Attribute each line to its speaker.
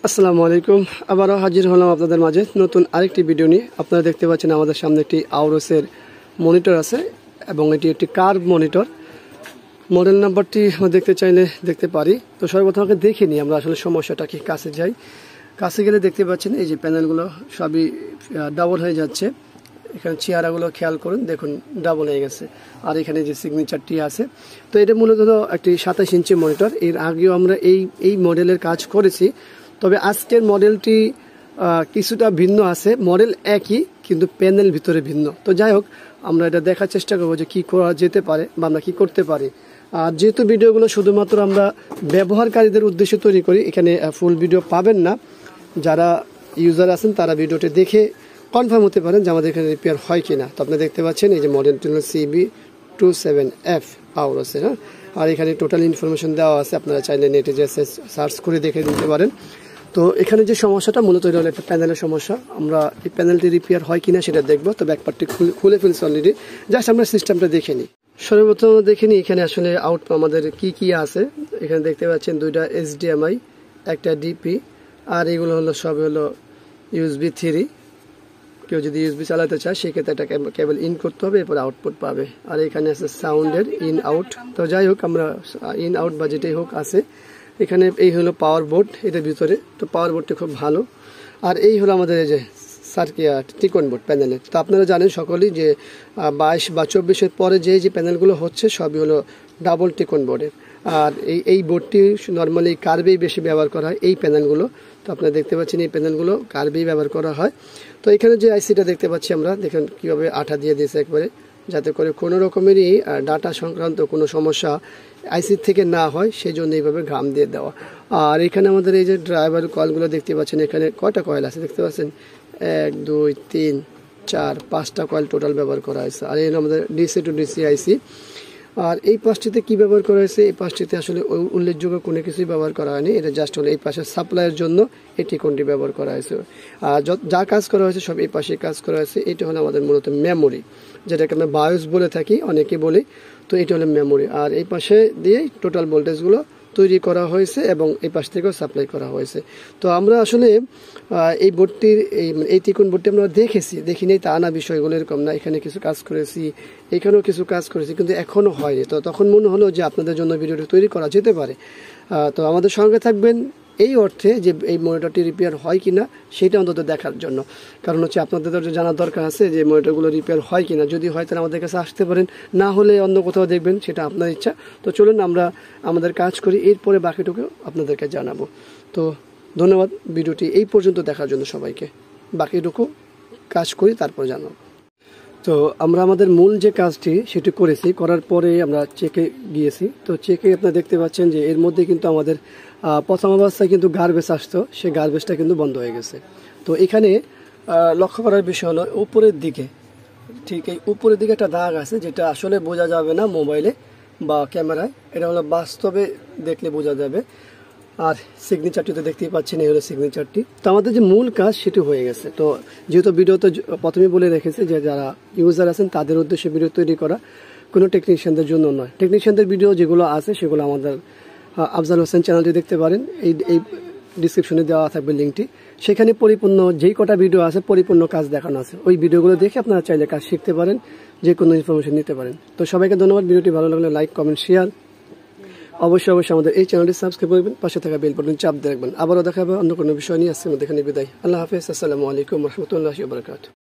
Speaker 1: আসসালামু আলাইকুম। আবারও হাজির হলাম আপনাদের মাঝে নতুন আরেকটি ভিডিও নিয়ে। আপনারা দেখতে পাচ্ছেন আমাদের সামনে একটি আউরোসের মনিটর আছে এবং এটি একটি কার্ভ মনিটর। মডেল নাম্বারটি দেখতে চাইলে দেখতে পারি। তো সর্বপ্রথম আমাকে দেখে নিই আমরা আসলে সমস্যাটা কি। কাছে যাই, কাছে গেলে দেখতে পাচ্ছেন এই যে প্যানেলগুলো সবই ডাবল হয়ে যাচ্ছে। এখানে চেহারাগুলো খেয়াল করুন, দেখুন ডাবল হয়ে গেছে। আর এখানে যে সিগনেচারটি আছে, তো এটা মূলত একটি 27 ইঞ্চি মনিটর। এর আগেও আমরা এই মডেলের কাজ করেছি, তবে আজকের মডেলটি কিছুটা ভিন্ন আছে। মডেল একই কিন্তু প্যানেল ভিতরে ভিন্ন। তো যাই হোক, আমরা এটা দেখার চেষ্টা করবো যে কী করা যেতে পারে বা আমরা কী করতে পারি। আর যেহেতু ভিডিওগুলো শুধুমাত্র আমরা ব্যবহারকারীদের উদ্দেশ্যে তৈরি করি, এখানে ফুল ভিডিও পাবেন না। যারা ইউজার আছেন তারা ভিডিওটি দেখে কনফার্ম হতে পারেন যে আমাদের এখানে রিপেয়ার হয় কিনা। তো আপনি দেখতে পাচ্ছেন এই যে মডেলটি হল CB27F আউরোসের। হ্যাঁ, আর এখানে টোটাল ইনফরমেশন দেওয়া আছে, আপনারা চাইলে নেটে যে সার্চ করে দেখে নিতে পারেন। তো এখানে যে সমস্যাটা মূলত এটা হলো একটা প্যানেলের সমস্যা। আমরা এই প্যানেলটি রিপেয়ার হয় কিনা সেটা দেখবো, তবে এক পার্টটি খুলে ফেলছি অলরেডি। জাস্ট আমরা সিস্টেমটা দেখে নিই। সর্বপ্রথম দেখে নিই এখানে আসলে আউট আমাদের কি আছে। এখানে দেখতে পাচ্ছেন দুইটা HDMI, একটা DP, আর এগুলো হলো সব হলো USB 3। কেউ যদি USB চালাতে চায় সেক্ষেত্রে একটা কেবল ইন করতে হবে, এরপর আউটপুট পাবে। আর এখানে আছে সাউন্ডের ইন আউট। তো যাই হোক, আমরা ইন আউট বা যেটাই হোক আছে। এখানে এই হলো পাওয়ার বোর্ড এটার ভিতরে। তো পাওয়ার বোর্ডটা খুব ভালো। আর এই হলো আমাদের এই যে ত্রিকোণ বোর্ড প্যানেলের। তো আপনারা জানেন সকলেই যে 22 বা 24-এর পরে যে প্যানেলগুলো হচ্ছে সবই হলো ডাবল ত্রিকোণ বোর্ডের। আর এই বোর্ডটি নর্মালি কার্ভেই বেশি ব্যবহার করা হয় এই প্যানেলগুলো। তো আপনারা দেখতে পাচ্ছেন এই প্যানেলগুলো কার্ভেই ব্যবহার করা হয়। তো এখানে যে আইসিটা দেখতে পাচ্ছি আমরা, দেখেন কীভাবে আঠা দিয়ে দিয়েছে একবারে, যাতে করে কোনো রকমেরই ডাটা সংক্রান্ত কোনো সমস্যা আইসির থেকে না হয়, সেই জন্য এইভাবে ঘাম দিয়ে দেওয়া। আর এখানে আমাদের এই যে ড্রাইভার কয়েলগুলো দেখতে পাচ্ছেন, এখানে কয়টা কয়েল আছে দেখতে পাচ্ছেন, 1 2 3 4 5টা কয়েল টোটাল ব্যবহার করা হয়েছে। আর এই হলো আমাদের DC টু DC আইসি। আর এই পাশটিতে কি ব্যবহার করা হয়েছে, এই পাশটিতে আসলে উল্লেখযোগ্য কোনো কিছুই ব্যবহার করা হয়নি। এটা জাস্ট হলো এই পাশে সাপ্লাইয়ের জন্য এই ত্রিকোণটি ব্যবহার করা হয়েছে। আর যা কাজ করা হয়েছে সব এই পাশে কাজ করা হয়েছে। এটা হলো আমাদের মূলত মেমোরি, যেটাকে আমরা বায়োস বলে থাকি, অনেকে বলি। তো এটা হলো মেমোরি। আর এই পাশে দিয়েই টোটাল ভোল্টেজগুলো তৈরি করা হয়েছে এবং এই পাশ থেকেও সাপ্লাই করা হয়েছে। তো আমরা আসলে এই বোর্ডটির এই ত্রিকোণ বোর্ডটি আমরা দেখি নেই তা না, বিষয়গুলো এরকম না। এখানে কিছু কাজ করেছি, এখানেও কিছু কাজ করেছি, কিন্তু এখনও হয়নি। তো তখন মনে হলো যে আপনাদের জন্য ভিডিওটি তৈরি করা যেতে পারে। তো আমাদের সঙ্গে থাকবেন এই অর্থে যে এই মনিটরটি রিপেয়ার হয় কিনা সেটা অন্তত দেখার জন্য। কারণ হচ্ছে আপনাদের তো জানার দরকার আছে যে মনিটরগুলো রিপেয়ার হয় কিনা। যদি হয় তাহলে আমাদের কাছে আসতে পারেন, না হলে অন্য কোথাও দেখবেন, সেটা আপনার ইচ্ছা। তো চলুন আমরা আমাদের কাজ করি, এরপরে বাকিটুকু আপনাদেরকে জানাবো। তো ধন্যবাদ ভিডিওটি এই পর্যন্ত দেখার জন্য সবাইকে। বাকিটুকু কাজ করি তারপর জানাবো। তো আমরা আমাদের মূল যে কাজটি সেটি করেছি, করার পরে আমরা চেকে গিয়েছি। তো চেকে আপনারা দেখতে পাচ্ছেন যে এর মধ্যে কিন্তু আমাদের প্রথম অবস্থায় কিন্তু গার্বেজ আসতো, সেই গার্বেজটা কিন্তু বন্ধ হয়ে গেছে। তো এখানে লক্ষ্য করার বিষয় হলো উপরের দিকে, ঠিক এই উপরের দিকে একটা দাগ আছে, যেটা আসলে বোঝা যাবে না মোবাইলে বা ক্যামেরায়, এটা হলো বাস্তবে দেখলে বোঝা যাবে। আর সিগনেচারটি তো দেখতেই পাচ্ছেন, এই হলো সিগনেচারটি। তো আমাদের যে মূল কাজ সেটি হয়ে গেছে। তো যেহেতু ভিডিওতে প্রথমে বলে রেখেছে যে যারা ইউজার আছেন তাদের উদ্দেশ্যে ভিডিও তৈরি করা, কোনো টেকনিশিয়ানদের জন্য নয়। টেকনিশিয়ানদের ভিডিও যেগুলো আছে সেগুলো আমাদের আফজাল হোসেন চ্যানেলটি দেখতে পারেন, এই ডিসক্রিপশনে দেওয়া থাকবে লিঙ্কটি। সেখানে পরিপূর্ণ যেই কটা ভিডিও আছে পরিপূর্ণ কাজ দেখানো আছে। ওই ভিডিওগুলো দেখে আপনারা চাইলে কাজ শিখতে পারেন, যে কোনো ইনফরমেশন নিতে পারেন। তো সবাইকে ধন্যবাদ। ভিডিওটি ভালো লাগলে লাইক, কমেন্ট, শেয়ার, অবশ্যই আমাদের এই চ্যানেলটি সাবস্ক্রাইব করবেন, পাশে থাকা বেল বাটন চাপ দিয়ে রাখবেন। আবারও দেখা হবে অন্য কোনো বিষয় নিয়ে। আজকের মধ্যে এখানে বিদায়। আল্লাহ হাফেজ। আসসালামু আলাইকুম রহমতুল্লাহি ওয়া বারাকাতুহু।